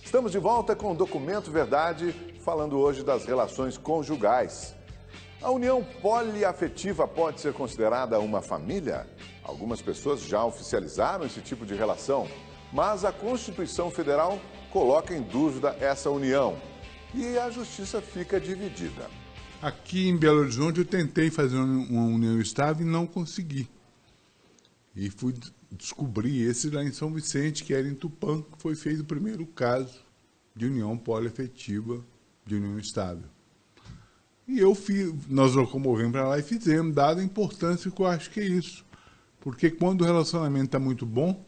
Estamos de volta com o Documento Verdade, falando hoje das relações conjugais. A união poliafetiva pode ser considerada uma família? Algumas pessoas já oficializaram esse tipo de relação, mas a Constituição Federal coloca em dúvida essa união e a Justiça fica dividida. Aqui em Belo Horizonte eu tentei fazer uma união estável e não consegui. E fui descobrir esse lá em São Vicente, que era em Tupã, que foi feito o primeiro caso de união poliafetiva, de união estável. E nós locomovemos para lá e fizemos, dada a importância que eu acho que é isso. Porque quando o relacionamento está muito bom,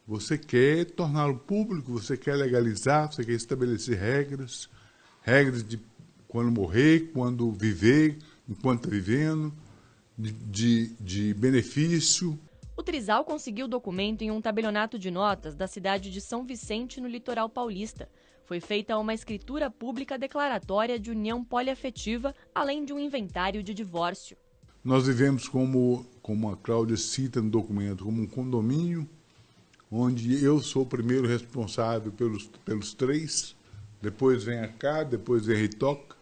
você quer torná-lo público, você quer legalizar, você quer estabelecer regras de quando morrer, quando viver, enquanto está vivendo, de benefício. O Trizal conseguiu o documento em um tabelionato de notas da cidade de São Vicente, no litoral paulista. Foi feita uma escritura pública declaratória de união poliafetiva, além de um inventário de divórcio. Nós vivemos, como a Cláudia cita no documento, como um condomínio, onde eu sou o primeiro responsável pelos três, depois vem a Cá, depois vem a Ritoca.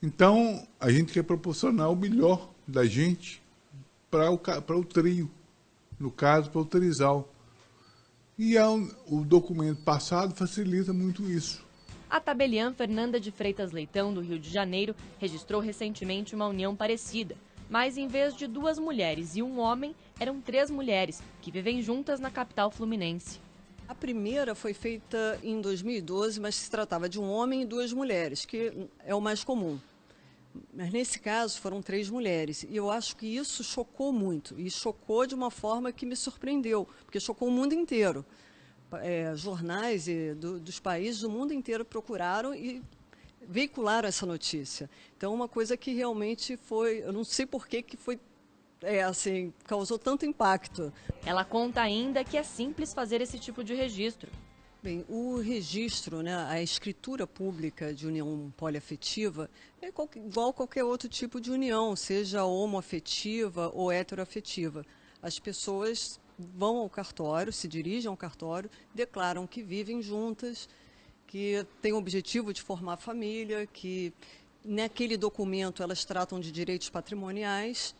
Então, a gente quer proporcionar o melhor da gente para o trio, no caso, para o Trizal. E o documento passado facilita muito isso. A tabeliã Fernanda de Freitas Leitão, do Rio de Janeiro, registrou recentemente uma união parecida. Mas em vez de 2 mulheres e um homem, eram 3 mulheres, que vivem juntas na capital fluminense. A primeira foi feita em 2012, mas se tratava de um homem e 2 mulheres, que é o mais comum. Mas nesse caso foram 3 mulheres, e eu acho que isso chocou muito, e chocou de uma forma que me surpreendeu, porque chocou o mundo inteiro. Jornais dos países do mundo inteiro procuraram e veicularam essa notícia. Então, uma coisa que realmente foi, eu não sei por que foi, assim, causou tanto impacto. Ela conta ainda que é simples fazer esse tipo de registro. Bem, o registro, né, a escritura pública de união poliafetiva é igual a qualquer outro tipo de união, seja homoafetiva ou heteroafetiva. As pessoas vão ao cartório, se dirigem ao cartório, declaram que vivem juntas, que têm o objetivo de formar família, que naquele documento elas tratam de direitos patrimoniais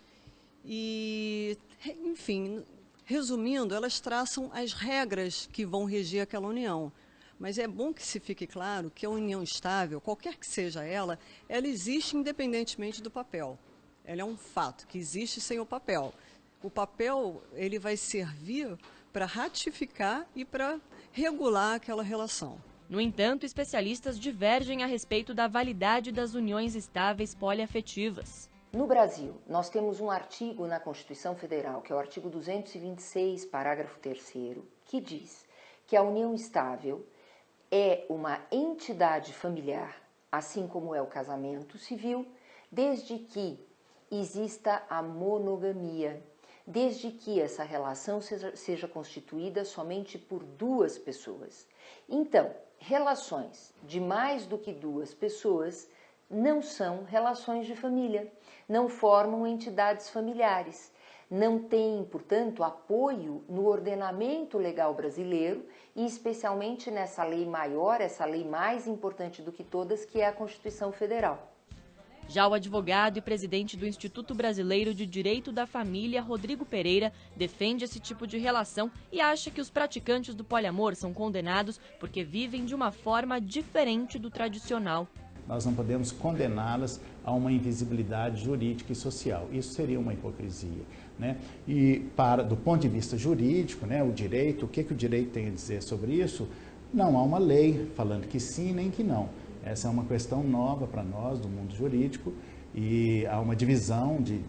e, enfim, resumindo, elas traçam as regras que vão reger aquela união. Mas é bom que se fique claro que a união estável, qualquer que seja ela existe independentemente do papel. Ela é um fato que existe sem o papel. O papel ele vai servir para ratificar e para regular aquela relação. No entanto, especialistas divergem a respeito da validade das uniões estáveis poliafetivas. No Brasil, nós temos um artigo na Constituição Federal, que é o artigo 226, parágrafo 3º, que diz que a união estável é uma entidade familiar, assim como é o casamento civil, desde que exista a monogamia, desde que essa relação seja constituída somente por 2 pessoas. Então, relações de mais do que 2 pessoas não são relações de família, não formam entidades familiares, não têm, portanto, apoio no ordenamento legal brasileiro e especialmente nessa lei maior, essa lei mais importante do que todas, que é a Constituição Federal. Já o advogado e presidente do Instituto Brasileiro de Direito da Família, Rodrigo Pereira, defende esse tipo de relação e acha que os praticantes do poliamor são condenados porque vivem de uma forma diferente do tradicional. Nós não podemos condená-las a uma invisibilidade jurídica e social. Isso seria uma hipocrisia, né? E do ponto de vista jurídico, né, o direito, o que o direito tem a dizer sobre isso? Não há uma lei falando que sim nem que não. Essa é uma questão nova para nós do mundo jurídico e há uma divisão de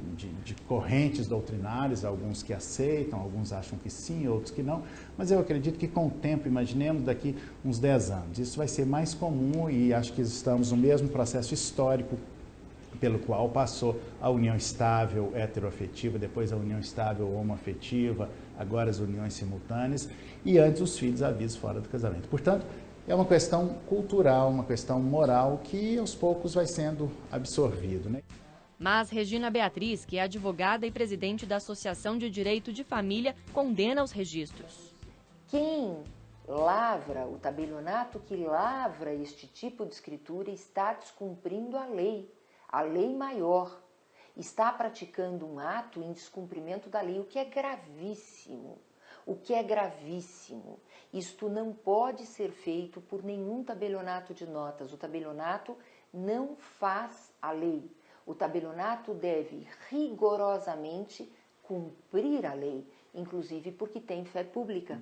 correntes doutrinárias, alguns que aceitam, alguns acham que sim, outros que não, mas eu acredito que com o tempo, imaginemos daqui uns 10 anos, isso vai ser mais comum e acho que estamos no mesmo processo histórico pelo qual passou a união estável heteroafetiva, depois a união estável homoafetiva, agora as uniões simultâneas e antes os filhos havidos fora do casamento. Portanto, é uma questão cultural, uma questão moral que aos poucos vai sendo absorvido, né? Mas Regina Beatriz, que é advogada e presidente da Associação de Direito de Família, condena os registros. Quem lavra, o tabelionato que lavra este tipo de escritura está descumprindo a lei maior, está praticando um ato em descumprimento da lei, o que é gravíssimo. O que é gravíssimo. Isto não pode ser feito por nenhum tabelionato de notas. O tabelionato não faz a lei. O tabelionato deve rigorosamente cumprir a lei, inclusive porque tem fé pública.